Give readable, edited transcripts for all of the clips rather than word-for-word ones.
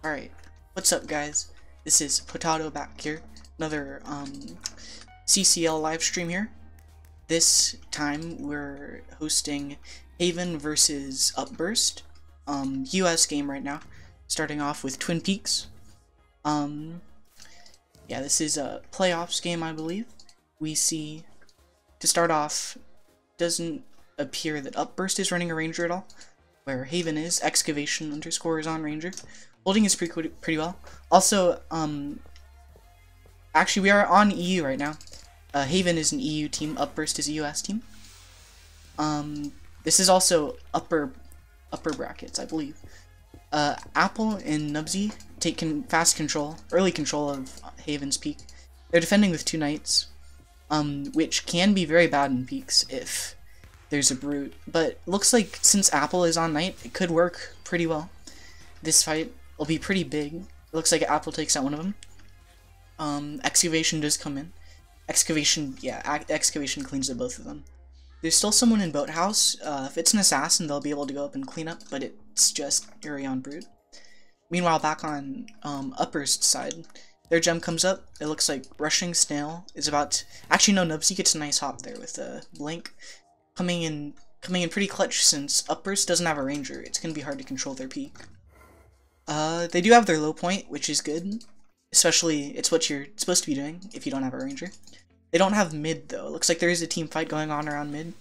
Alright, what's up guys? This is Potato back here, another CCL live stream here. This time we're hosting Haven versus Upburst, US game right now, starting off with Twin Peaks. Yeah, this is a playoffs game, I believe. We see, to start off, doesn't appear that Upburst is running a Ranger at all, where Haven is, excavation underscore is on Ranger. Holding is pretty well. Also, actually we are on EU right now. Haven is an EU team, Upburst is a US team. This is also upper brackets, I believe. Apple and Nubsy take early control of Haven's peak. They're defending with 2 knights, which can be very bad in peaks if there's a brute. But looks like since Apple is on knight, it could work pretty well. This fight will be pretty big. It looks like Apple takes out one of them. Excavation does come in. Excavation cleans up both of them. There's still someone in Boathouse. If it's an assassin, they'll be able to go up and clean up, but it's just Arion Brute. Meanwhile, back on Upburst side, their gem comes up. It looks like Rushing Snail is about to... Actually, no, Nubsy gets a nice hop there with a blink. Coming in pretty clutch since Upburst doesn't have a ranger. It's going to be hard to control their peak. They do have their low point, which is good. Especially, it's what you're supposed to be doing if you don't have a ranger. They don't have mid, though. Looks like there is a team fight going on around mid.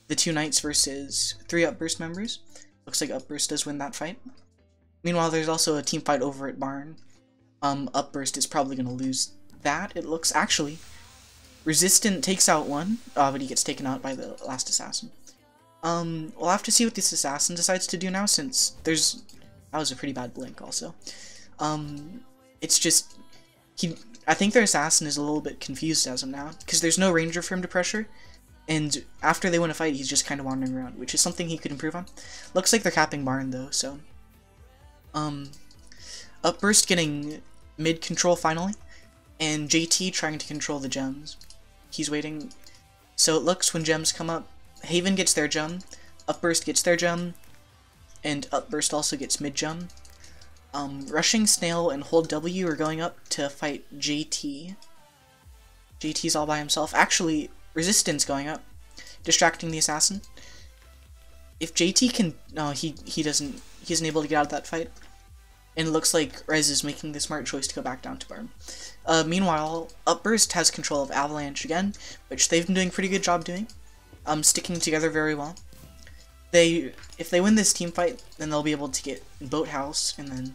The 2 knights versus 3 Upburst members. Looks like Upburst does win that fight. Meanwhile, there's also a team fight over at Barn. Upburst is probably going to lose that. It looks, actually, Resistant takes out one, but he gets taken out by the last assassin. We'll have to see what this assassin decides to do now, since there's... That was a pretty bad blink, also. It's just... I think their assassin is a little bit confused as of now, because there's no ranger for him to pressure, and after they win a fight, he's just kind of wandering around, which is something he could improve on. Looks like they're capping Barn, though, so... Upburst getting mid control finally, and JT trying to control the gems. He's waiting. So it looks when gems come up, Haven gets their gem, Upburst gets their gem, and Upburst also gets mid gem. Rushing Snail and Hold W are going up to fight JT. JT's all by himself. Actually, Resistance going up, distracting the assassin. If JT can... No, he isn't able to get out of that fight. And it looks like Rez is making the smart choice to go back down to Barn. Meanwhile, Upburst has control of Avalanche again, which they've been doing a pretty good job doing. Sticking together very well. If they win this team fight, then they'll be able to get Boathouse and then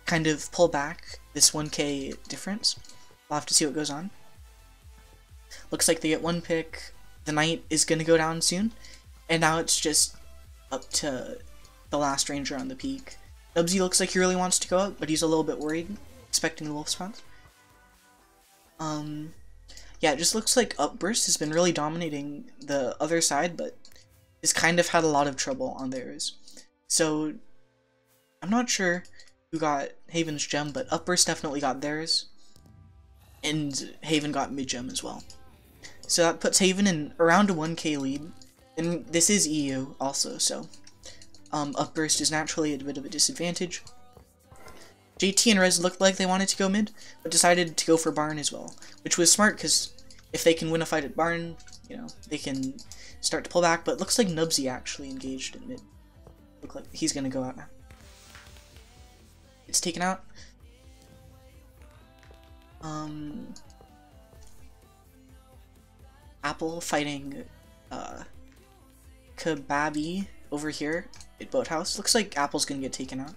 kind of pull back this 1k difference. We'll have to see what goes on. Looks like they get 1 pick. The knight is going to go down soon. And now it's just up to the last ranger on the peak. Nubsy looks like he really wants to go up, but he's a little bit worried, expecting the wolf spawns. Yeah, it just looks like Upburst has been really dominating the other side, but has kind of had a lot of trouble on theirs. So, I'm not sure who got Haven's gem, but Upburst definitely got theirs, and Haven got mid gem as well. So that puts Haven in around a 1k lead, and this is EU also, so Upburst is naturally at a bit of a disadvantage. JT and Rez looked like they wanted to go mid, but decided to go for Barn as well, which was smart because if they can win a fight at Barn, you know, they can start to pull back, but it looks like Nubsy actually engaged at mid. Look like he's gonna go out now. It's taken out. Apple fighting Kababi over here at Boathouse. Looks like Apple's gonna get taken out.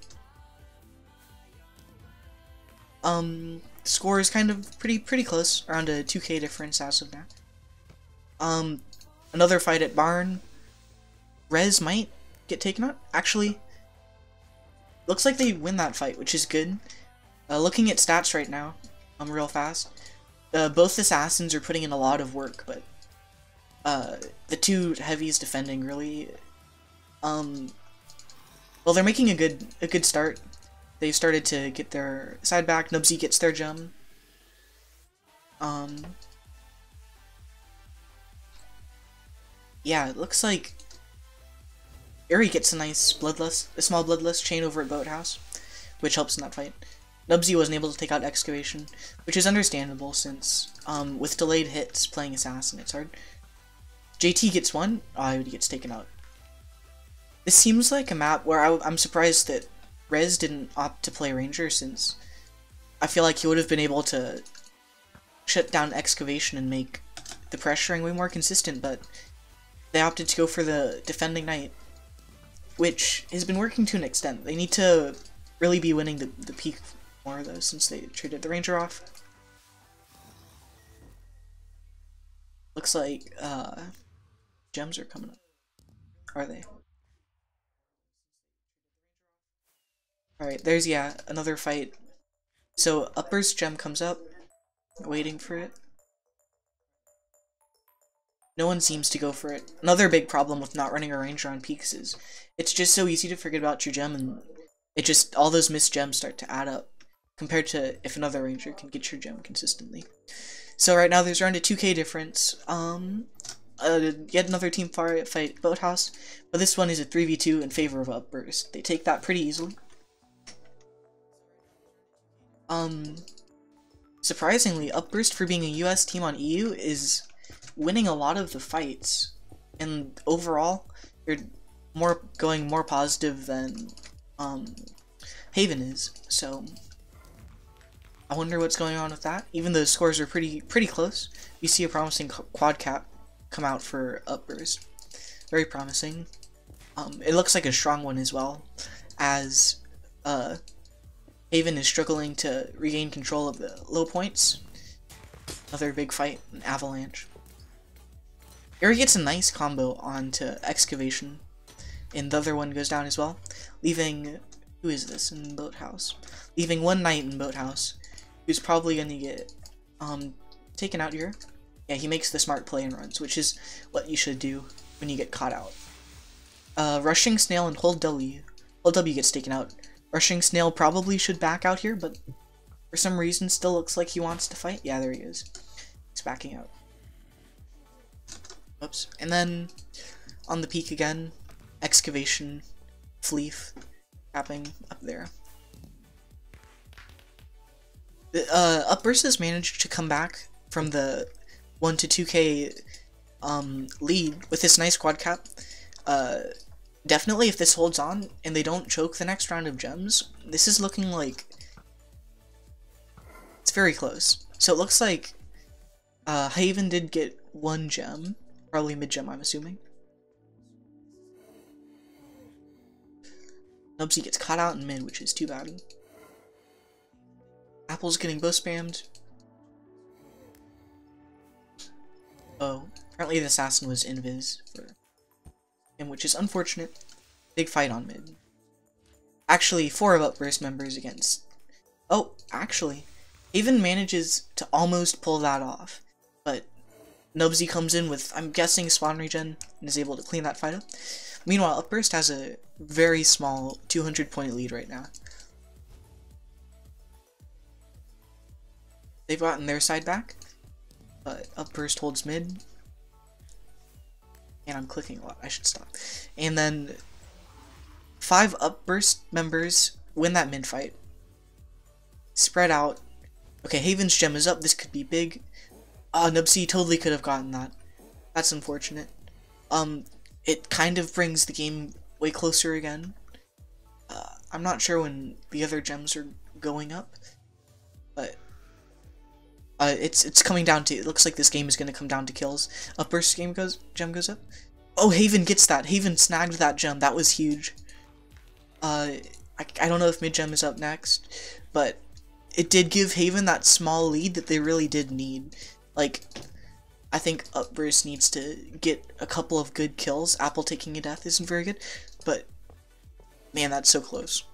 Score is kind of pretty close, around a 2k difference as of now. Another fight at Barn. Rez might get taken out. Actually, looks like they win that fight, which is good. Looking at stats right now, real fast. Both assassins are putting in a lot of work, but the 2 heavies defending really. Well, they're making a good start. They've started to get their side back. Nubsy gets their gem. Yeah, it looks like Ari gets a nice small bloodlust chain over at Boathouse, which helps in that fight. Nubsy wasn't able to take out Excavation, which is understandable since with delayed hits playing Assassin it's hard. JT gets one, he gets taken out. This seems like a map where I'm surprised that Rez didn't opt to play Ranger, since I feel like he would have been able to shut down Excavation and make the pressuring way more consistent, but they opted to go for the defending Knight, which has been working to an extent. They need to really be winning the peak more though, since they traded the Ranger off. Looks like gems are coming up. Are they? Alright, there's, yeah, another fight. So Upburst gem comes up, waiting for it. No one seems to go for it. Another big problem with not running a Ranger on peaks is it's just so easy to forget about your gem, and it just, all those missed gems start to add up compared to if another Ranger can get your gem consistently. So right now there's around a 2k difference. Yet another team fight Boathouse, but this one is a 3v2 in favor of Upburst. They take that pretty easily. Surprisingly, Upburst, for being a US team on EU, is winning a lot of the fights, and overall they're going more positive than Haven is. So I wonder what's going on with that. Even though the scores are pretty close, we see a promising quad cap come out for Upburst. Very promising. It looks like a strong one as well, as Haven is struggling to regain control of the low points. Another big fight, an Avalanche. Here he gets a nice combo onto Excavation, and the other one goes down as well, leaving, who is this in Boathouse? Leaving one Knight in Boathouse, who's probably going to get taken out here. Yeah, he makes the smart play and runs, which is what you should do when you get caught out. Rushing Snail and Hold W. Hold W gets taken out. Rushing Snail probably should back out here, but for some reason still looks like he wants to fight. Yeah, there he is. He's backing out. Oops. And then on the peak again, Excavation, Fleef, tapping up there. Upburst has managed to come back from the 1 to 2k lead with this nice quad cap. Definitely if this holds on and they don't choke the next round of gems, this is looking like it's very close. So it looks like Haven did get one gem, probably mid gem I'm assuming. Nubsy gets caught out in mid, which is too bad. Apple's getting bow spammed. Oh, apparently the assassin was invis for him, which is unfortunate. Big fight on mid. Actually, 4 of Upburst members against... Oh, actually, Haven manages to almost pull that off, but Nubsy comes in with, I'm guessing, spawn regen, and is able to clean that fight up. Meanwhile, Upburst has a very small 200-point lead right now. They've gotten their side back, but Upburst holds mid. And I'm clicking a lot, I should stop. And then 5 Upburst members win that mid fight. Spread out. Okay, Haven's gem is up, this could be big. Nubsy totally could have gotten that. That's unfortunate. It kind of brings the game way closer again. I'm not sure when the other gems are going up, but it's coming down to, it looks like this game is going to come down to kills. Upburst gem goes up. Oh, Haven gets that. Haven snagged that gem. That was huge. I don't know if mid gem is up next, but it did give Haven that small lead that they really did need. Like, I think Upburst needs to get a couple of good kills. Apple taking a death isn't very good, but man, that's so close.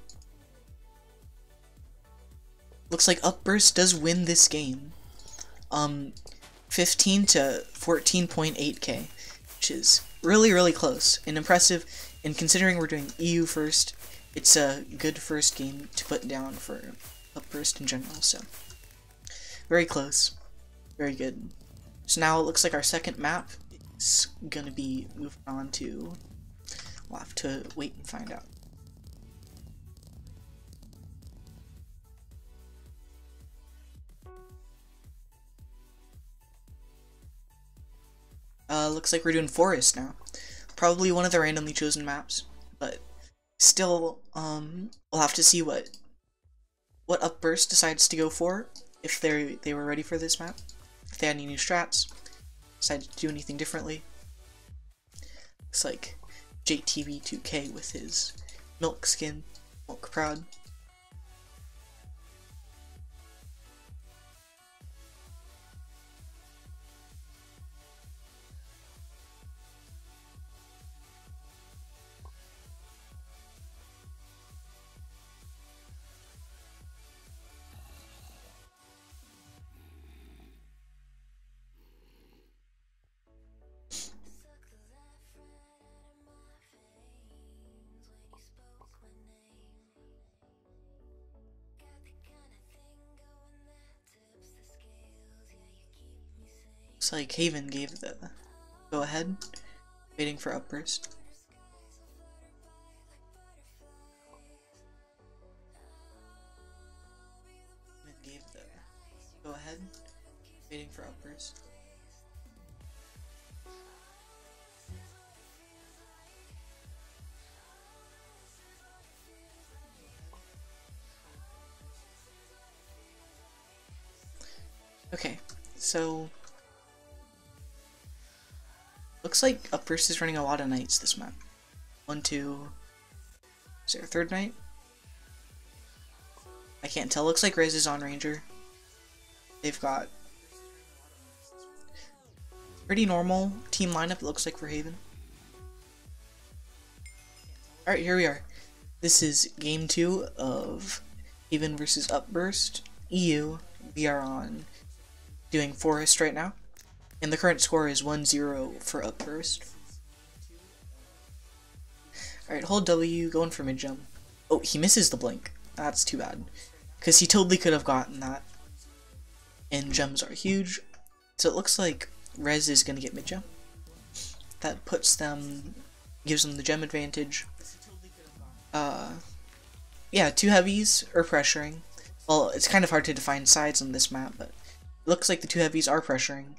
Looks like Upburst does win this game. 15 to 14.8k, which is really close and impressive, and considering we're doing EU first, it's a good first game to put down for Upburst in general, so very close, very good. So now it looks like our second map is gonna be moving on to, we'll have to wait and find out. looks like we're doing Forest now. Probably one of the randomly chosen maps, but still, we'll have to see what Upburst decides to go for, if they were ready for this map, if they had any new strats, decided to do anything differently. Looks like JTV2K with his milk skin, milk proud. Looks like Haven gave the go ahead, waiting for Upburst. Haven gave the go ahead, waiting for Upburst. Okay, so looks like Upburst is running a lot of knights this map. 1, 2. Is there a third knight? I can't tell. Looks like Rez is on Ranger. They've got pretty normal team lineup, it looks like, for Haven. Alright, here we are. This is game 2 of Haven versus Upburst EU. We are on doing Forest right now. And the current score is 1-0 for Upburst. Alright, hold W, going for mid jump. Oh, he misses the blink. That's too bad. Because he totally could have gotten that. And gems are huge. So it looks like Rez is going to get mid jump. That puts them, gives them the gem advantage. Yeah, 2 heavies are pressuring. Well, it's kind of hard to define sides on this map, but it looks like the 2 heavies are pressuring.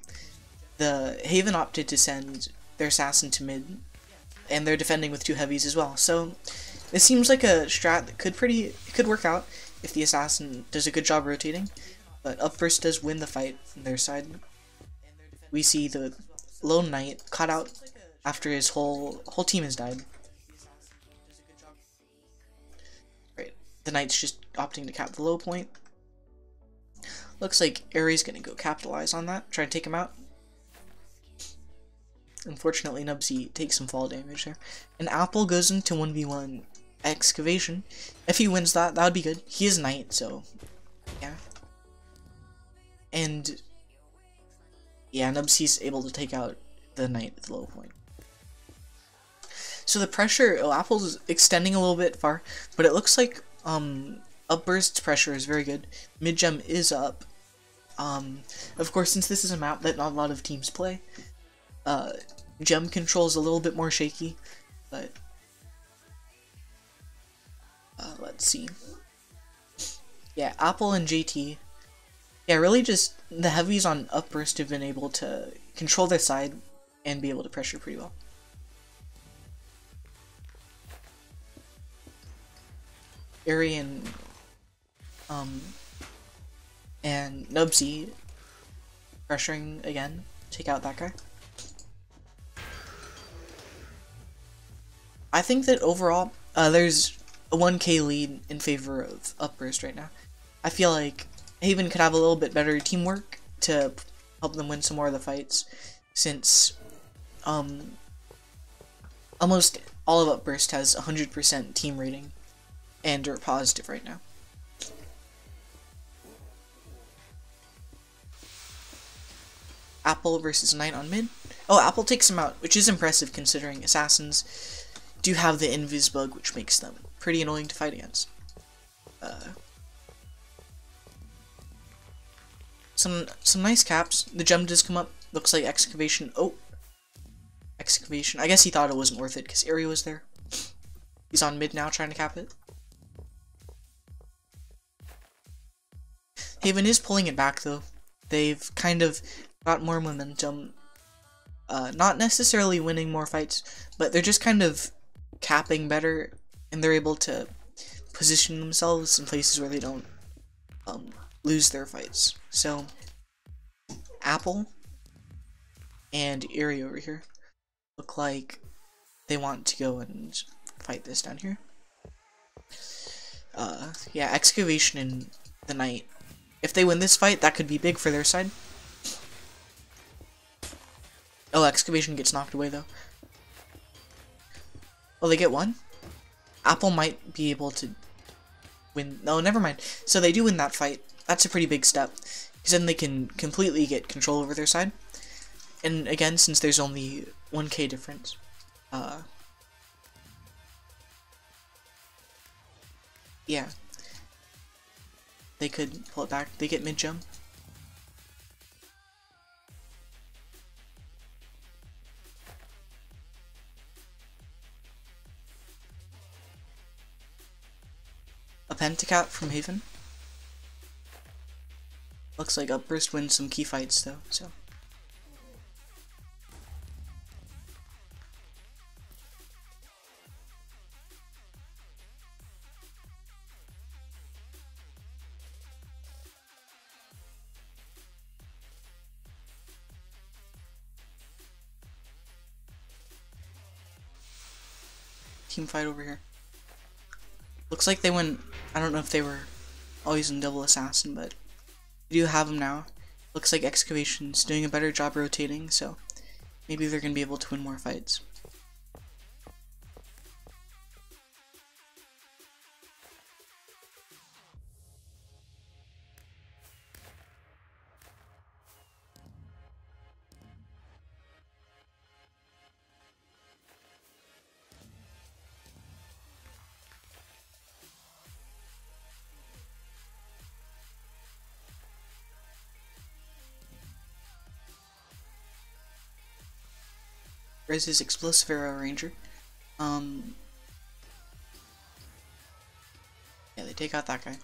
The Haven opted to send their assassin to mid, and they're defending with 2 heavies as well. So this seems like a strat that could work out if the assassin does a good job rotating. But Upburst does win the fight from their side. We see the lone knight caught out after his whole team has died. Right, the knight's just opting to cap the low point. Looks like Ares gonna go capitalize on that, try to take him out. Unfortunately, Nubsy takes some fall damage there. And Apple goes into 1v1 excavation. If he wins that, that would be good. He is knight, so yeah. And yeah, Nubsy's able to take out the knight at the low point. So the pressure, Apple's extending a little bit far, but it looks like Upburst's pressure is very good. Mid gem is up. Of course, since this is a map that not a lot of teams play, gem control is a little bit more shaky, but let's see. Yeah, Apple and JT. Yeah, really just the heavies on Upburst have been able to control their side and be able to pressure pretty well. Arian and Nubsy pressuring again, take out that guy. I think that overall, there's a 1k lead in favor of Upburst right now. I feel like Haven could have a little bit better teamwork to help them win some more of the fights, since almost all of Upburst has 100% team rating and are positive right now. Apple versus Knight on mid. Oh, Apple takes him out, which is impressive considering assassins do have the invis bug, which makes them pretty annoying to fight against. Some nice caps. The gem does come up. Looks like excavation. Oh, excavation. I guess he thought it wasn't worth it because Ari was there. He's on mid now, trying to cap it. Haven is pulling it back though. They've kind of got more momentum. Not necessarily winning more fights, but they're just kind of capping better, and they're able to position themselves in places where they don't lose their fights. So Apple and Erie over here look like they want to go and fight this down here. Yeah, Excavation and the Knight. If they win this fight, that could be big for their side. Oh, Excavation gets knocked away though. Oh, they get one? Apple might be able to win. No, never mind. So they do win that fight. That's a pretty big step, because then they can completely get control over their side. And again, since there's only 1k difference, yeah, they could pull it back. They get mid jump. A Pentacat from Haven. Looks like Upburst wins some key fights though, so. Team fight over here. Looks like they went, I don't know if they were always in double assassin, but we do have them now. Looks like Excavation's doing a better job rotating, so maybe they're going to be able to win more fights. Where's his Explosive Arrow Ranger? Yeah, they take out that guy.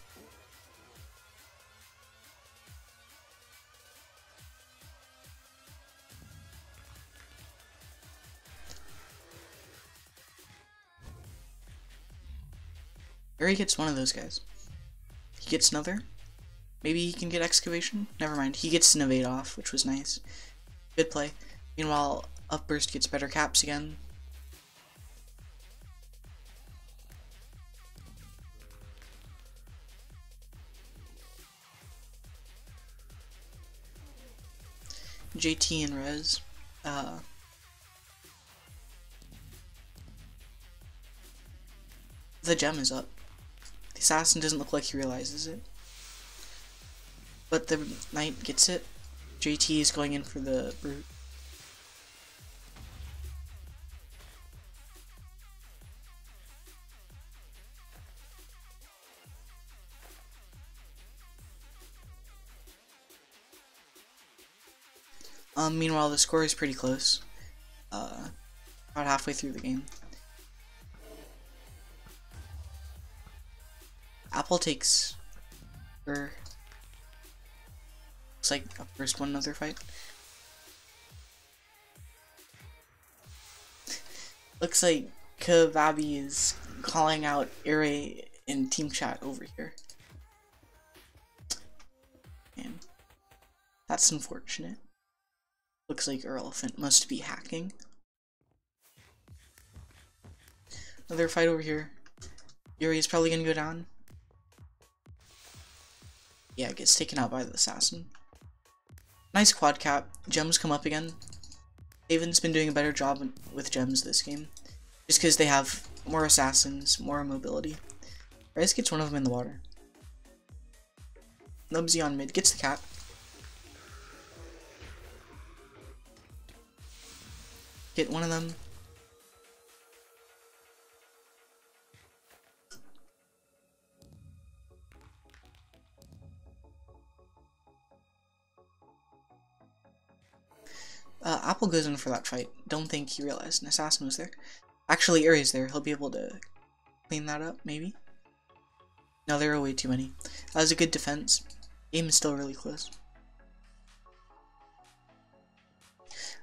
Or he gets one of those guys. He gets another. Maybe he can get Excavation? Never mind. He gets an evade off, which was nice. Good play. Meanwhile, Upburst gets better caps again. JT and Rez. The gem is up. The assassin doesn't look like he realizes it. But the knight gets it. JT is going in for the brute. Meanwhile, the score is pretty close. About halfway through the game. Apple takes her. Looks like Upburst won another fight. Looks like Kababi is calling out Ire in team chat over here. Man, that's unfortunate. Looks like our elephant must be hacking. Another fight over here. Yuri is probably gonna go down. Yeah, gets taken out by the assassin. Nice quad cap. Gems come up again. Haven's been doing a better job with gems this game. Just because they have more assassins, more mobility. Rez gets one of them in the water. Nubsy on mid gets the cap. Get one of them. Apple goes in for that fight. Don't think he realized an assassin was there. Actually, Ares there. He'll be able to clean that up, maybe. No, there are way too many. That was a good defense. Game is still really close.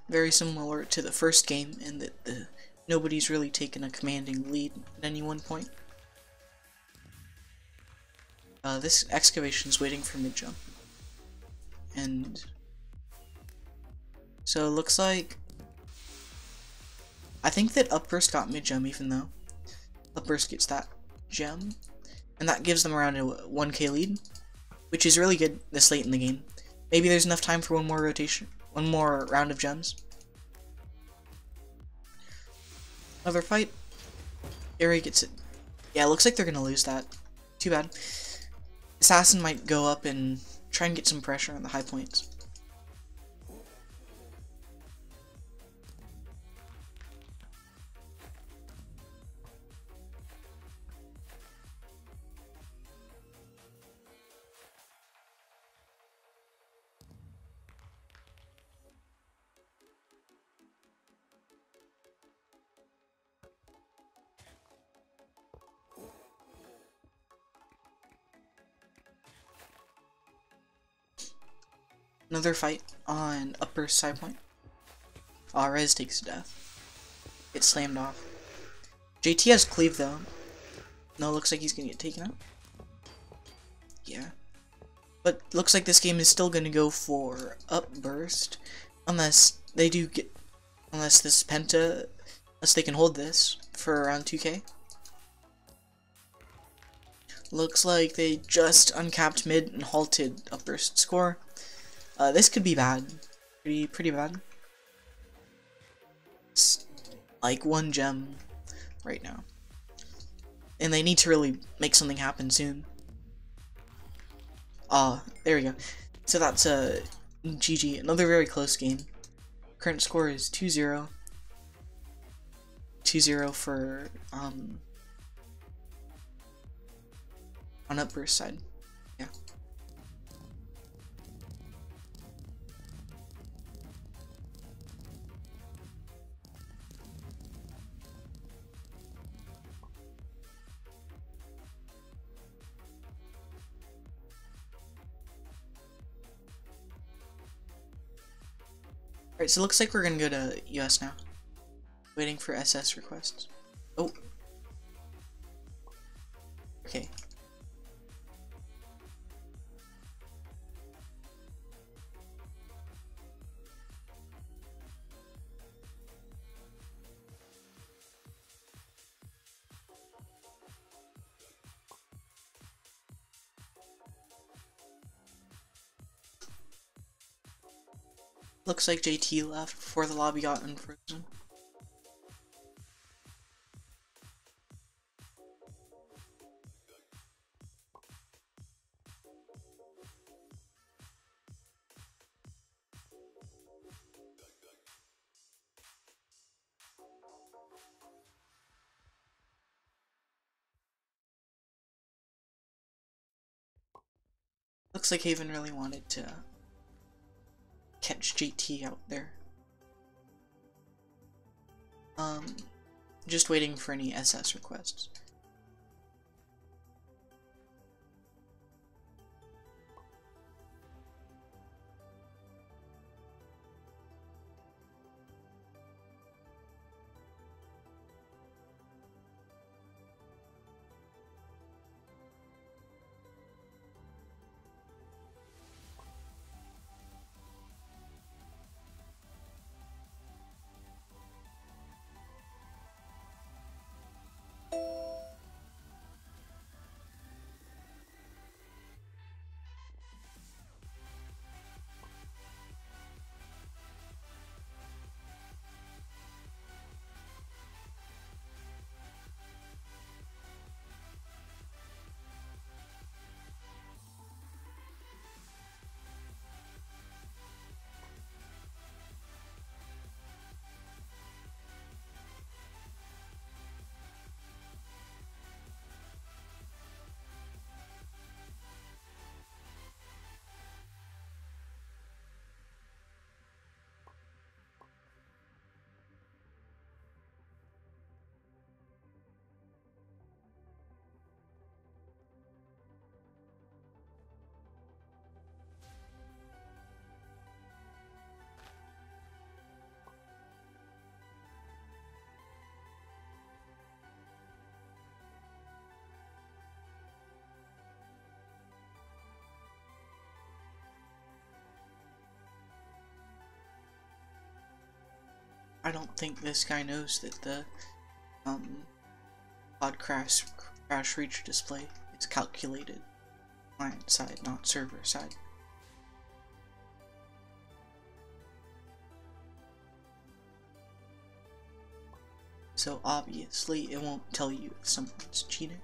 very similar to the first game in that nobody's really taken a commanding lead at any one point. This excavation's waiting for mid-jump. And so it looks like, I think that Upburst got mid-jump, even though Upburst gets that gem, and that gives them around a 1k lead, which is really good this late in the game. Maybe there's enough time for one more rotation, one more round of gems. Another fight. Gary gets it. Yeah, it looks like they're gonna lose that. Too bad. Assassin might go up and try and get some pressure on the high points. Another fight on Upburst side point. Rez takes a death. Gets slammed off. JT has cleave though. No, looks like he's gonna get taken out. Yeah. But looks like this game is still gonna go for Upburst. Unless they do get, unless this Penta, unless they can hold this for around 2k. Looks like they just uncapped mid and halted Upburst score. This could be bad. Pretty bad. It's like 1 gem right now. And they need to really make something happen soon. There we go. So that's a GG. Another very close game. Current score is 2-0. 2-0 for on Upburst side. Yeah. Alright, so it looks like we're gonna go to US now. Waiting for SS requests. Oh. Okay. Looks like JT left before the lobby got unfrozen. Looks like Haven really wanted to catch JT out there. Just waiting for any SS requests. I don't think this guy knows that the pod crash reach display is calculated client side, not server side. So obviously it won't tell you if someone's cheating.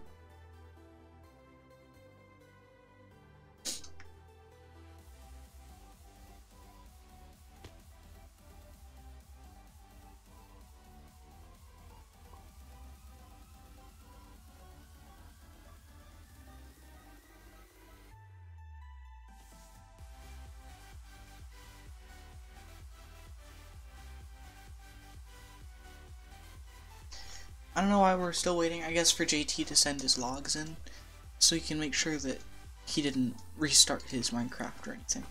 I don't know why we're still waiting, I guess for JT to send his logs in, so he can make sure that he didn't restart his Minecraft or anything.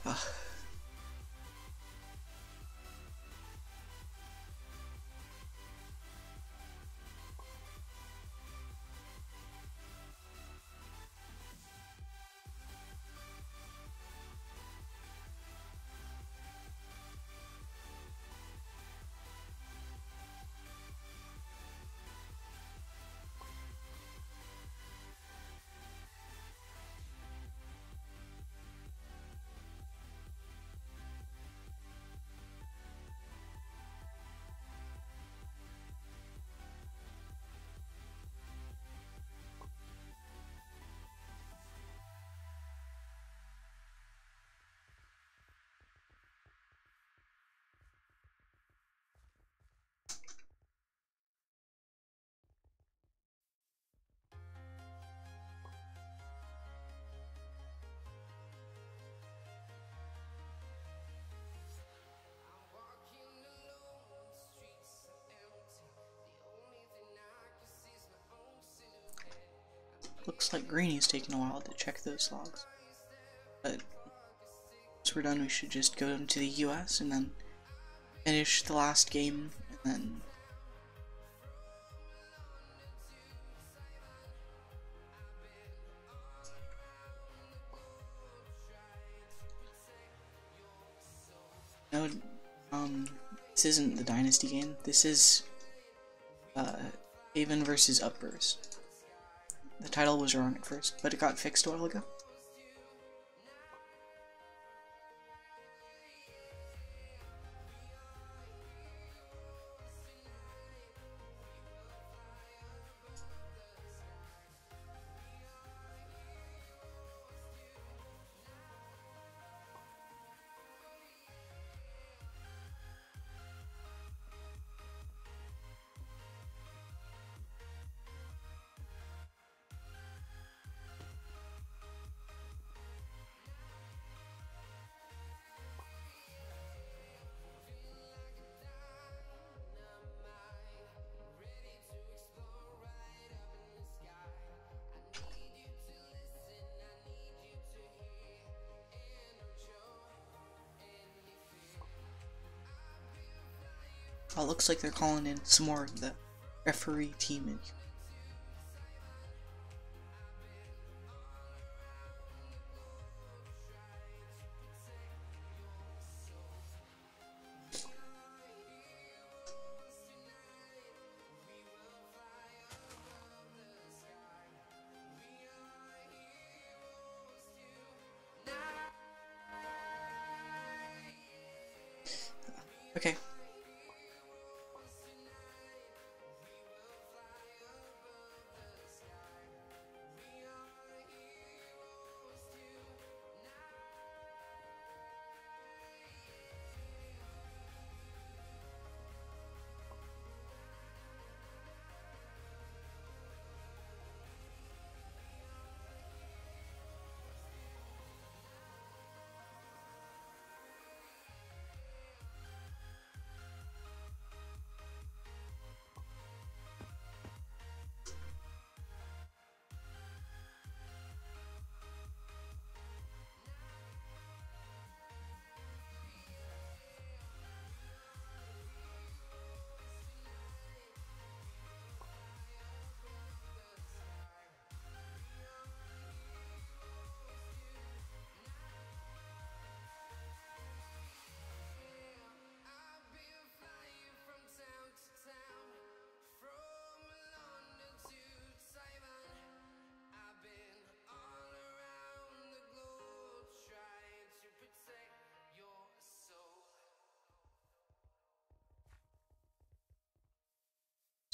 Ugh. Looks like Greeny's taking a while to check those logs. But once we're done, we should just go into the US and then finish the last game and then no, this isn't the Dynasty game. This is Haven versus Upburst. The title was wrong at first, but it got fixed a while ago. Oh, it looks like they're calling in some more of the referee team in. Okay.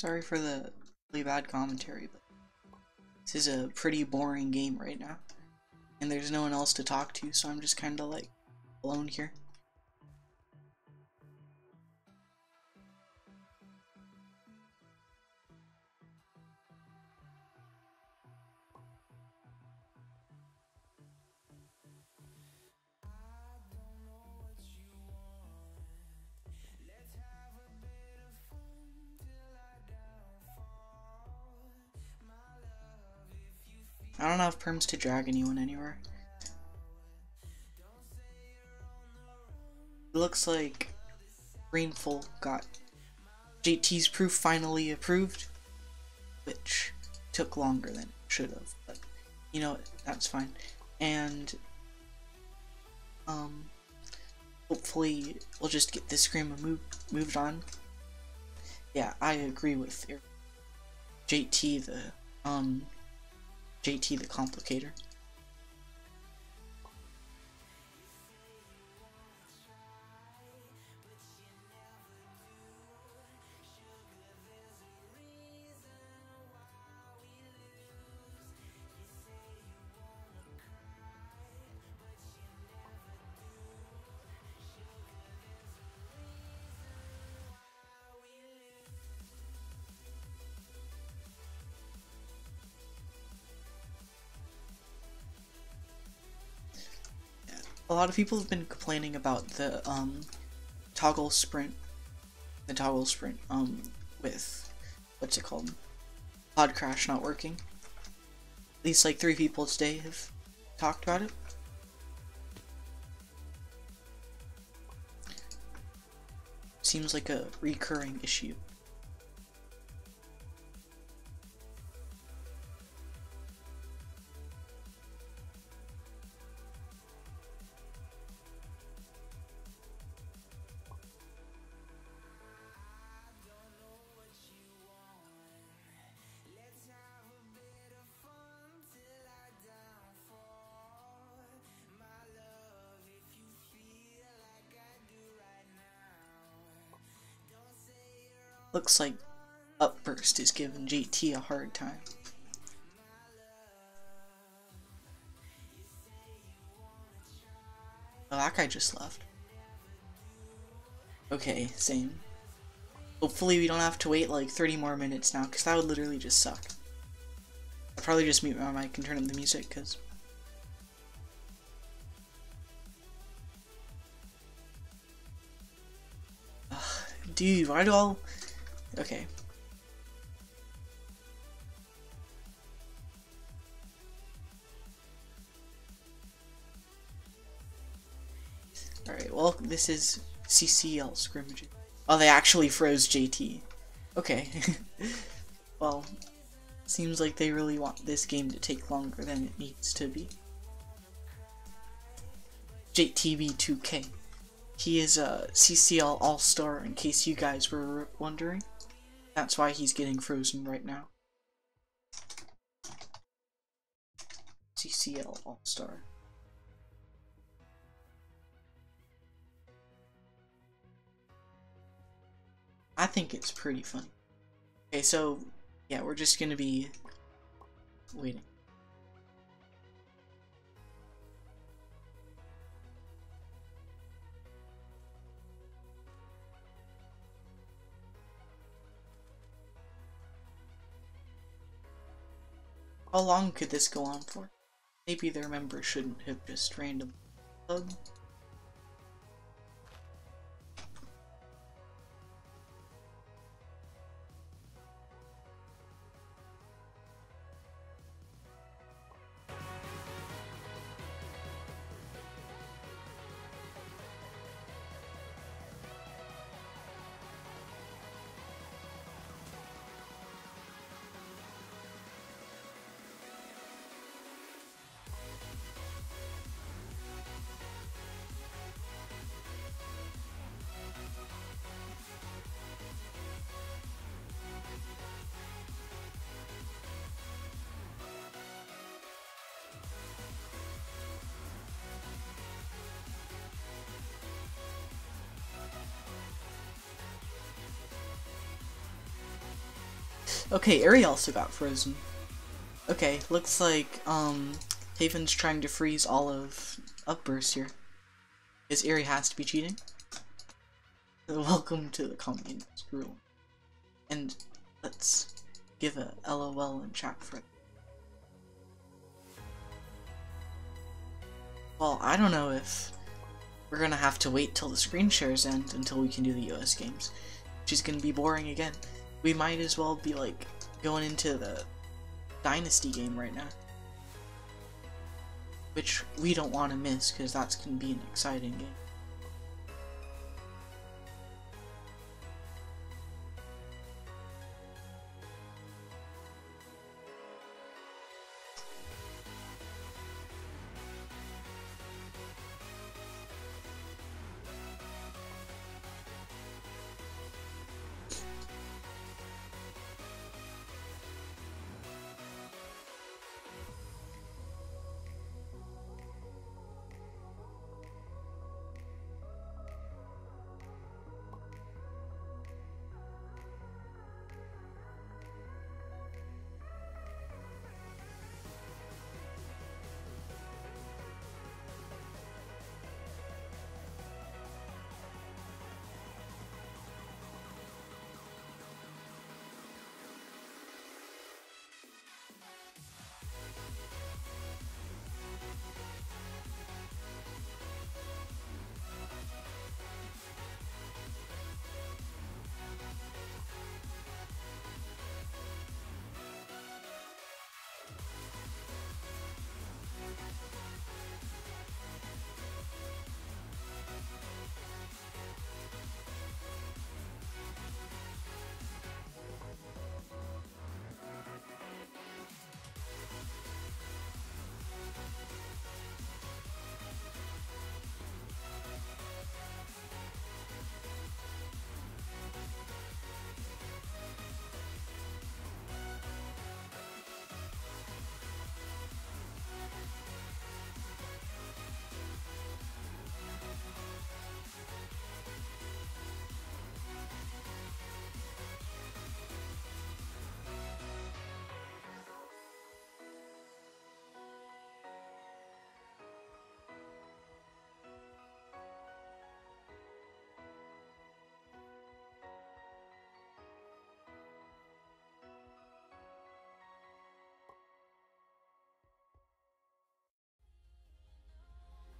Sorry for the really bad commentary, but this is a pretty boring game right now. And there's no one else to talk to, so I'm just kinda like alone here. I don't have perms to drag anyone anywhere. It looks like Rainful got JT's proof finally approved, which took longer than it should have, but you know, that's fine. And hopefully we'll just get this scrim moved on. Yeah, I agree with JT the complicator. A lot of people have been complaining about the toggle sprint with what's it called, pod crash not working. At least like 3 people today have talked about it. Seems like a recurring issue. Looks like Upburst is giving JT a hard time. Oh, that guy just left. Okay, same. Hopefully we don't have to wait like 30 more minutes now, because that would literally just suck. I'll probably just mute my mic and turn up the music, because... Dude, why do all... Okay. Alright, well, this is CCL scrimmaging. Oh, they actually froze JT. Okay. Well, seems like they really want this game to take longer than it needs to be. JTB2K. He is a CCL All-Star, in case you guys were wondering. That's why he's getting frozen right now. CCL All-Star. I think it's pretty funny. Okay, so, yeah, we're just gonna be waiting. How long could this go on for? Maybe their members shouldn't have just randomly plugged. Okay, Ari also got frozen. Okay, looks like Haven's trying to freeze all of Upburst here. Because Ari has to be cheating. Welcome to the communist rule. And let's give a LOL in chat for it. Well, I don't know if we're gonna have to wait till the screen shares end until we can do the US games, which is gonna be boring again. We might as well be like going into the Dynasty game right now, which we don't want to miss because that's gonna be an exciting game.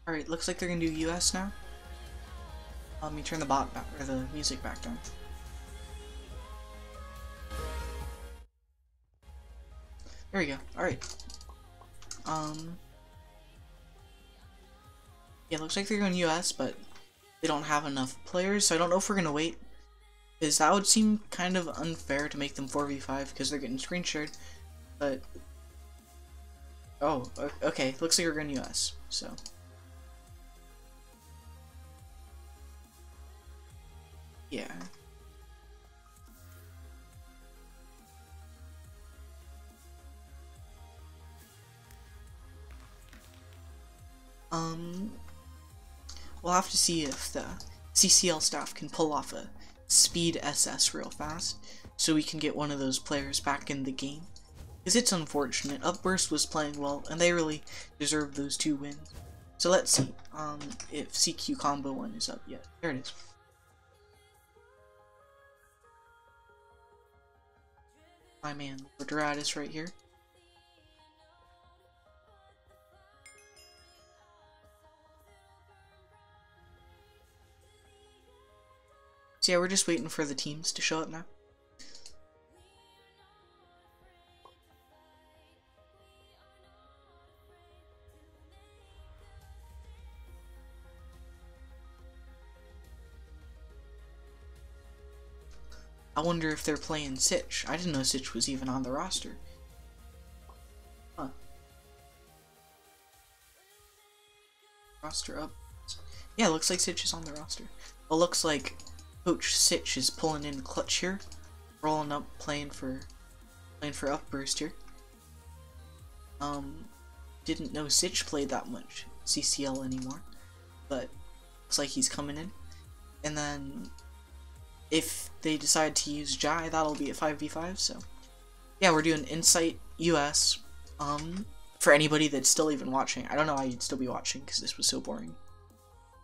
Alright, looks like they're gonna do US now. Let me turn the bot back, or the music back down. There we go. Alright. Yeah, looks like they're going US, but they don't have enough players, so I don't know if we're gonna wait. Because that would seem kind of unfair to make them 4v5 because they're getting screen shared. But oh, okay. Looks like we're going US, so. Yeah. We'll have to see if the CCL staff can pull off a speed SS real fast, so we can get one of those players back in the game. Because it's unfortunate. Upburst was playing well, and they really deserved those 2 wins. So let's see if CQ Combo 1 is up yet. There it is. My man, Quadratus right here. So yeah, we're just waiting for the teams to show up now. I wonder if they're playing Sitch. I didn't know Sitch was even on the roster. Huh. Roster up. Yeah, looks like Sitch is on the roster. Well, looks like Coach Sitch is pulling in clutch here. Rolling up, playing for Upburst here. Didn't know Sitch played that much CCL anymore. But looks like he's coming in. And then if they decide to use Jai, that'll be a 5v5, so yeah, we're doing Insight US. For anybody that's still even watching. I don't know why you'd still be watching because this was so boring.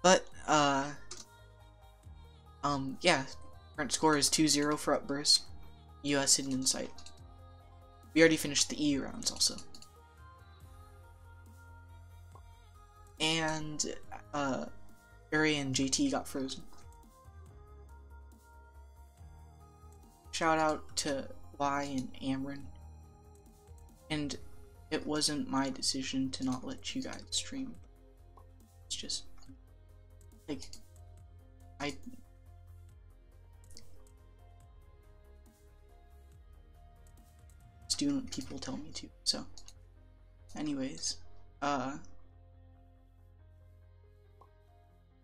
But yeah, current score is 2-0 for Upburst. US Hidden Insight. We already finished the EU rounds also. And Barry and JT got frozen. Shout out to Y and Amron. And it wasn't my decision to not let you guys stream. It's just like it's doing what people tell me to. So anyways,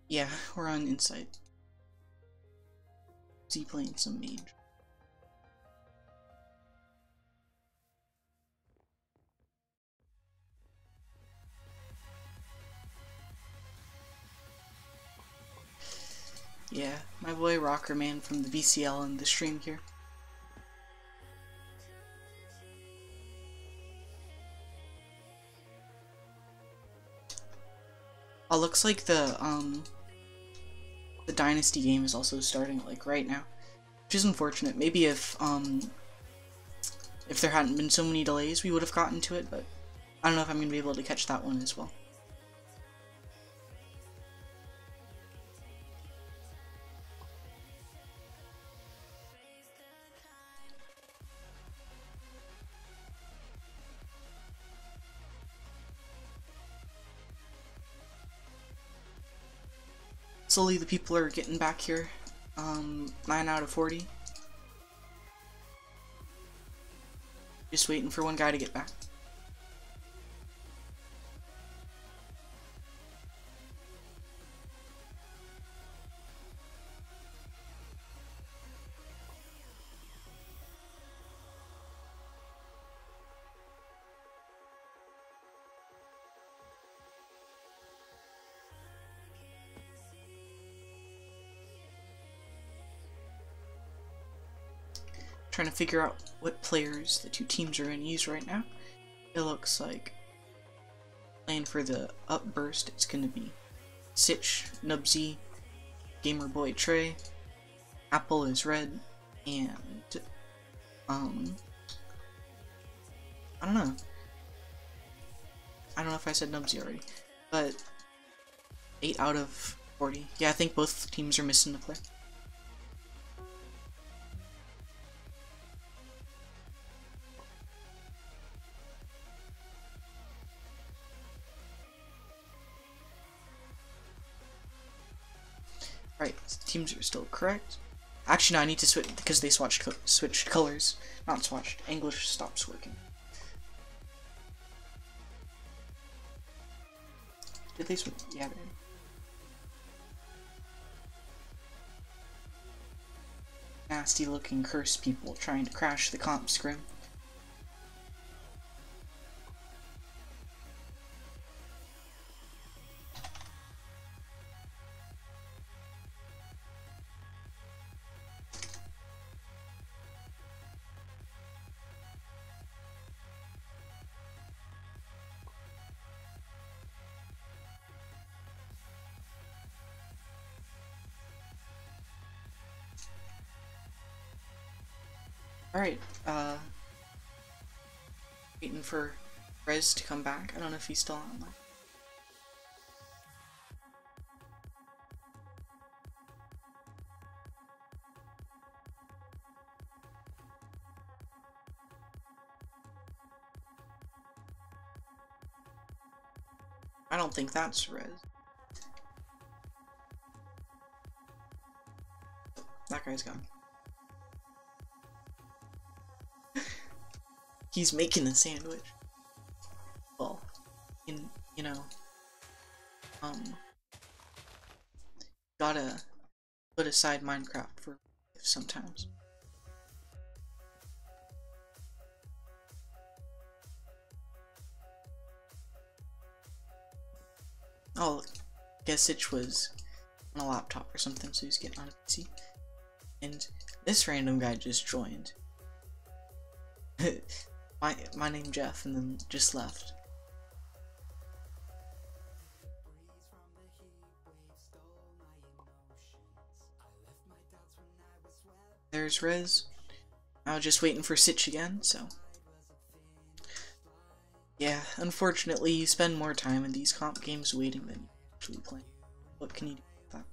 yeah, we're on Insight. Z playing some mage. Yeah, my boy Rocker Man from the VCL in the stream here. Oh, looks like the Dynasty game is also starting like right now, which is unfortunate. Maybe if there hadn't been so many delays, we would have gotten to it, but I don't know if I'm gonna be able to catch that one as well. Slowly the people are getting back here. 9 out of 40. Just waiting for one guy to get back. Trying to figure out what players the two teams are going to use right now. It looks like playing for the Upburst, it's going to be Sitch, Nubsy, Gamer Boy Trey, Apple is red, and I don't know. I don't know if I said Nubsy already, but 8 out of 40. Yeah, I think both teams are missing a player. Right, teams are still correct. Actually, no, I need to switch because they switched colors. Not swatched. English stops working. Did they switch? Yeah, they did. Nasty looking cursed people trying to crash the comp scrim. Alright, waiting for Rez to come back. I don't know if he's still online. I don't think that's Rez. That guy's gone. He's making a sandwich. Well, you know, gotta put aside Minecraft for sometimes. Oh, I guess Sitch was on a laptop or something, so he's getting on a PC. And this random guy just joined. my name Jeff, and then just left. There's Riz. I was just waiting for Sitch again, so. Yeah, unfortunately, you spend more time in these comp games waiting than you actually playing. What can you do with that?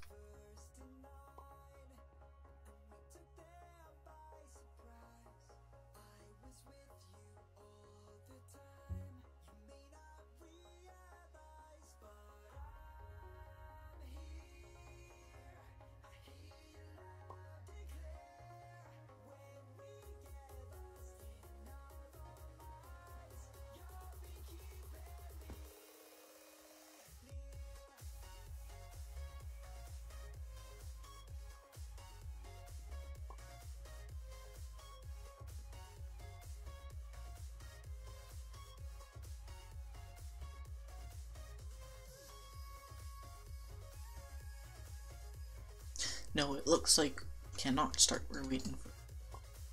No, it looks like we cannot start. We're waiting for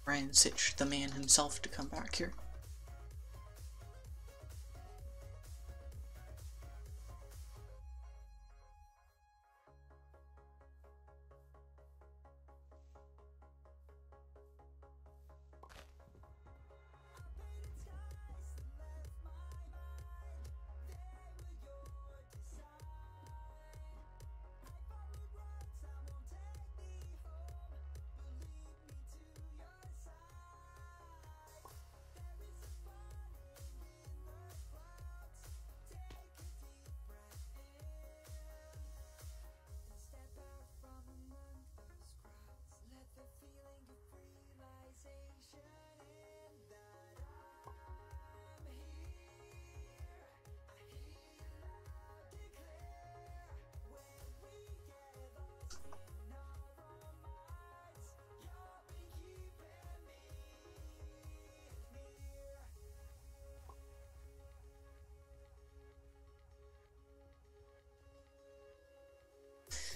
Ryan Sitch, the man himself, to come back here.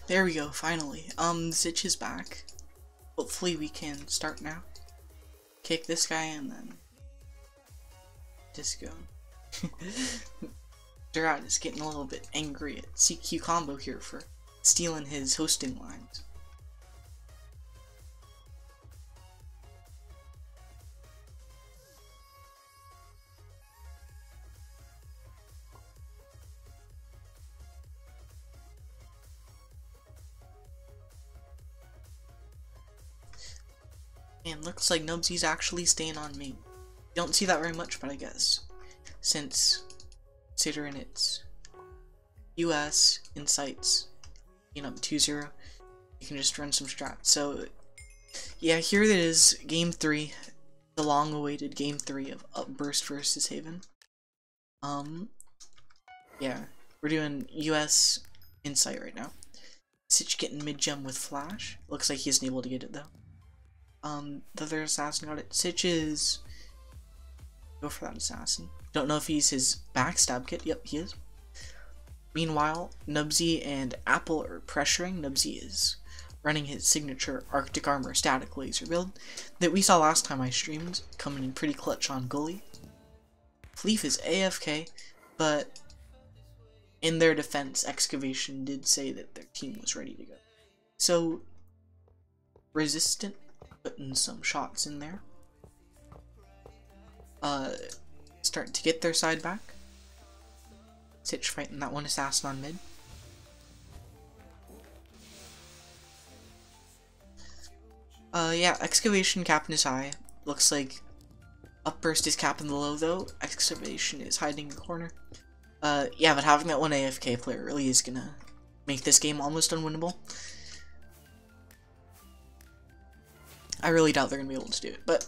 There we go, finally. Sitch is back. Hopefully we can start now. Kick this guy and then just go. Durant is getting a little bit angry at CQ Combo here for stealing his hosting lines. And looks like Nubsy's actually staying on main. You don't see that very much, but I guess since considering it's US insights, you know, 2-0, you can just run some strats. So yeah, here it is, game 3, the long-awaited game 3 of Upburst versus Haven. Yeah, we're doing US insight right now. Sitch getting mid-gem with flash. Looks like he isn't able to get it though. The other assassin got it. Sitch is... Go for that assassin. Don't know if he's his backstab kit. Yep, he is. Meanwhile, Nubsy and Apple are pressuring. Nubsy is running his signature Arctic Armor static laser build that we saw last time I streamed, coming in pretty clutch on Gully. Fleef is AFK, but in their defense, Excavation did say that their team was ready to go. So, Resistant putting some shots in there. Starting to get their side back. Sitch fighting that one assassin on mid. Yeah, Excavation capping is high. Looks like Upburst is capping the low though. Excavation is hiding in the corner. Yeah, but having that one AFK player really is gonna make this game almost unwinnable. I really doubt they're gonna be able to do it, but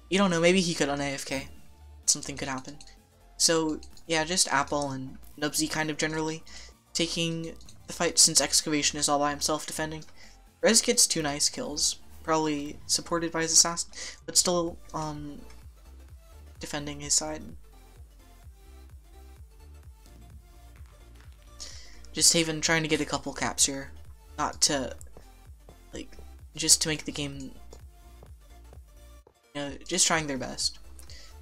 you don't know, maybe he could on AFK. Something could happen. So yeah, just Apple and Nubsy kind of generally taking the fight since Excavation is all by himself defending. Rez gets 2 nice kills, probably supported by his assassin, but still defending his side. Just Haven trying to get a couple caps here, not to, like, just to make the game you know, just trying their best.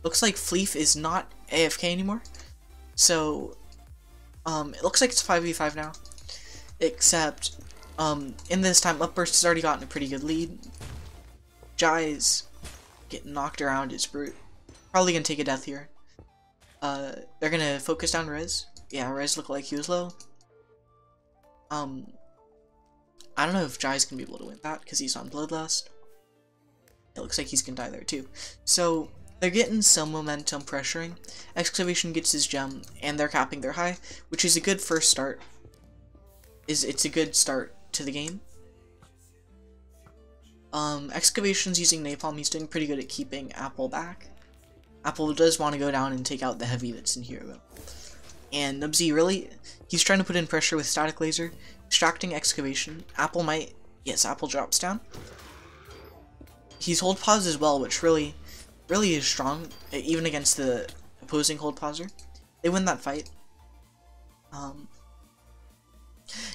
Looks like Fleef is not AFK anymore, so it looks like it's 5v5 now, except in this time Upburst has already gotten a pretty good lead. Jai's getting knocked around his brute, probably gonna take a death here. They're gonna focus down Rez. Yeah, Rez looked like he was low. I don't know if Jai's gonna be able to win that because he's on Bloodlust. It looks like he's gonna die there too. So they're getting some momentum pressuring. Excavation gets his gem, and they're capping their high, which is a good first start. It's a good start to the game. Excavation's using Napalm. He's doing pretty good at keeping Apple back. Apple does want to go down and take out the heavy that's in here though. And Nubsy really, he's trying to put in pressure with Static Laser, distracting Excavation. Apple might, yes, Apple drops down. He's hold pause as well, which really is strong, even against the opposing hold pauser. They win that fight.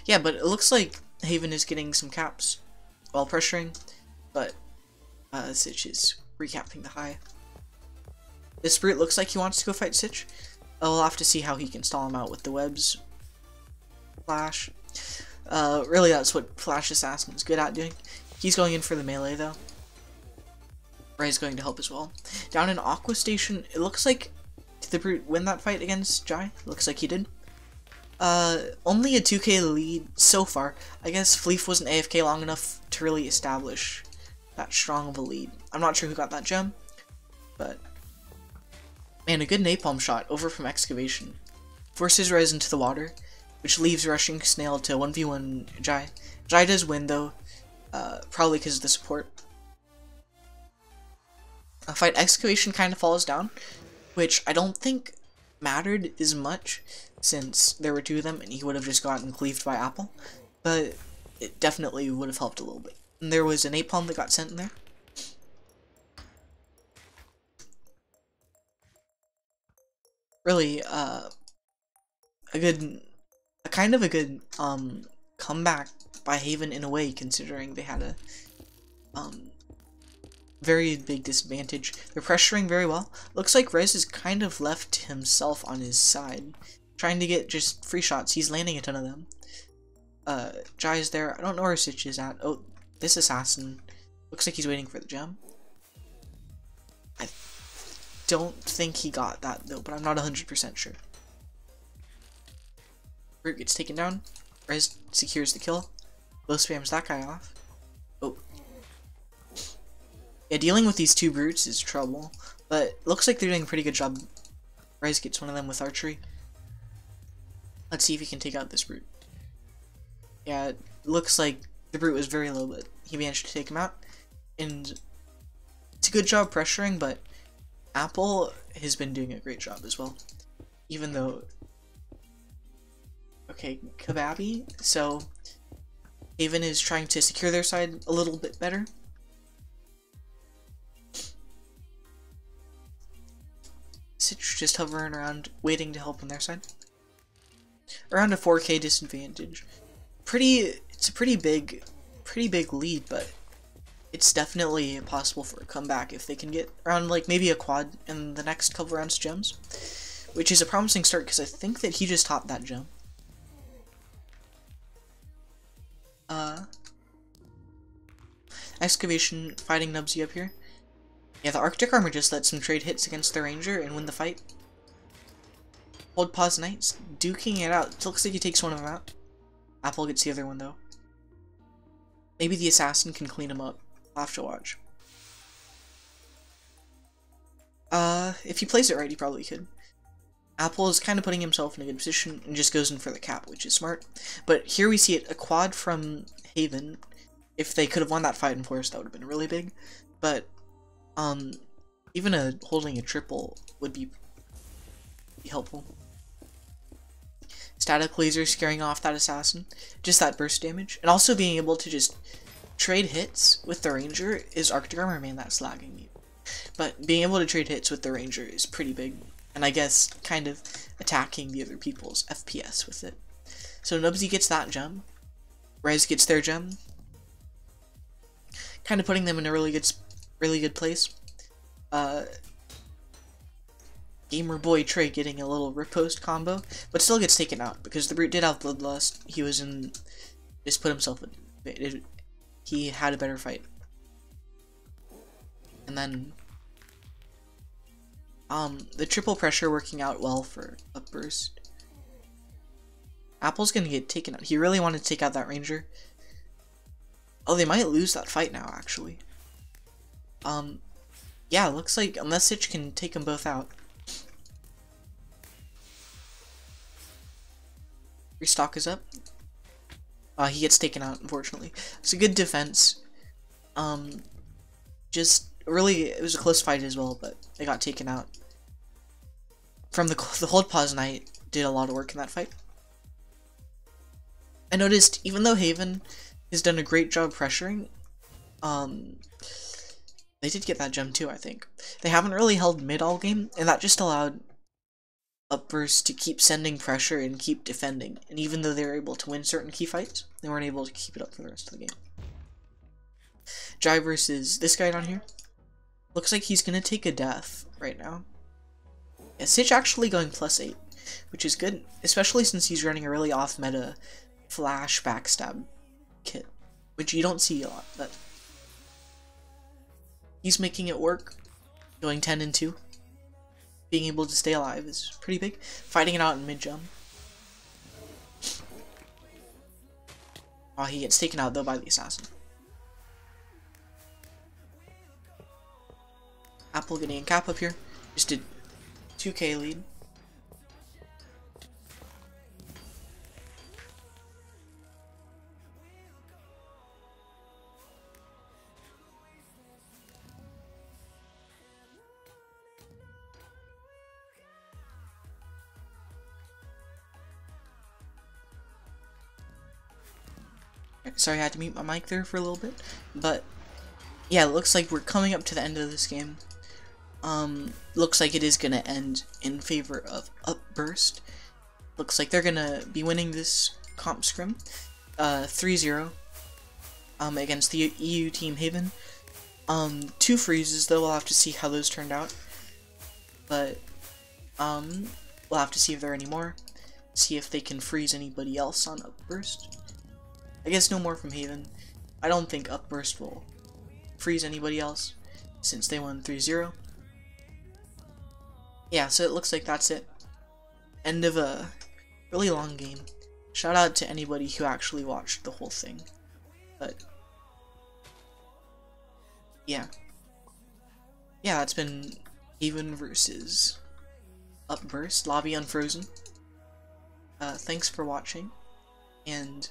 Yeah, but it looks like Haven is getting some caps while pressuring, but Sitch is recapping the high. This Brute looks like he wants to go fight Sitch. We'll have to see how he can stall him out with the webs. Flash. Really, that's what Flash Assassin is good at doing. He's going in for the melee though. Ray's going to help as well. Down in Aqua Station, it looks like, did the Brute win that fight against Jai? Looks like he did. Only a 2k lead so far. I guess Fleef wasn't AFK long enough to really establish that strong of a lead. I'm not sure who got that gem, but man, a good napalm shot over from Excavation. Forces Rez into the water, which leaves Rushing Snail to 1v1 Jai. Jai does win though, probably because of the support. A fight Excavation kind of falls down, which I don't think mattered as much since there were two of them and he would have just gotten cleaved by Apple, but it definitely would have helped a little bit. And there was an napalm that got sent in there. Really, a kind of a good comeback by Haven in a way, considering they had a very big disadvantage. They're pressuring very well. Looks like Rez is kind of left himself on his side, trying to get just free shots. He's landing a ton of them. Jai's there. I don't know where Sitch is at. Oh, this assassin looks like he's waiting for the gem. I don't think he got that though, but I'm not 100% sure. Brute gets taken down. Rez secures the kill. Low spams that guy off. Oh. Yeah, dealing with these two brutes is trouble, but looks like they're doing a pretty good job. Rez gets one of them with archery. Let's see if he can take out this brute. Yeah, it looks like the brute was very low, but he managed to take him out. And it's a good job pressuring, but Apple has been doing a great job as well. Even though... Okay, Kababi. So, Haven is trying to secure their side a little bit better. Sitch just hovering around, waiting to help on their side. Around a 4k disadvantage. It's a pretty big lead, but it's definitely possible for a comeback if they can get around like maybe a quad in the next couple rounds of gems, which is a promising start because I think that he just topped that gem. Excavation fighting Nubsy up here. Yeah, the Arctic Armor just lets him trade hits against the Ranger and win the fight. Hold pause Knights, duking it out. It looks like he takes one of them out. Apple gets the other one though. Maybe the assassin can clean him up. I'll have to watch. If he plays it right, he probably could. Apple is kind of putting himself in a good position and just goes in for the cap, which is smart. But here we see it, a quad from Haven. If they could have won that fight in force, that would have been really big. But even holding a triple would be helpful. Static Laser scaring off that assassin, just that burst damage, and also being able to just trade hits with the Ranger is Arctic Armor, man, that's lagging me. But being able to trade hits with the Ranger is pretty big, and I guess kind of attacking the other people's FPS with it. So Nubsy gets that gem, Rez gets their gem, kind of putting them in a really good place. Gamer Boy Trey getting a little riposte combo, but still gets taken out because the Brute did have Bloodlust. He was in, just put himself in. He had a better fight, and then the triple pressure working out well for Upburst. Apple's gonna get taken out. He really wanted to take out that Ranger. Oh, they might lose that fight now, actually. Yeah, looks like unless Sitch can take them both out. Restock is up. He gets taken out, unfortunately. It's a good defense. Just really, it was a close fight as well, but they got taken out. From the hold pause Knight did a lot of work in that fight. I noticed, even though Haven has done a great job pressuring, they did get that gem too, I think. They haven't really held mid all game, and that just allowed Upburst to keep sending pressure and keep defending. And even though they were able to win certain key fights, they weren't able to keep it up for the rest of the game. Jai versus this guy down here. Looks like he's gonna take a death right now. Yeah, Sitch actually going +8, which is good, especially since he's running a really off-meta flash backstab kit, which you don't see a lot, but he's making it work, going 10 and 2. Being able to stay alive is pretty big. Fighting it out in mid-jump. Oh, he gets taken out though by the assassin. Apple getting a cap up here. Just did 2k lead. Sorry, I had to mute my mic there for a little bit, but yeah, it looks like we're coming up to the end of this game. Looks like it is gonna end in favor of Upburst. Looks like they're gonna be winning this comp scrim, 3-0, against the EU team Haven. 2 freezes though, we'll have to see how those turned out, but we'll have to see if there are any more, see if they can freeze anybody else on Upburst. I guess no more from Haven. I don't think Upburst will freeze anybody else since they won 3-0. Yeah, so it looks like that's it. End of a really long game. Shout out to anybody who actually watched the whole thing. But yeah. Yeah, it's been Haven versus Upburst, Lobby Unfrozen. Thanks for watching, and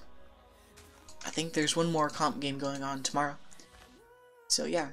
I think there's one more comp game going on tomorrow. So yeah,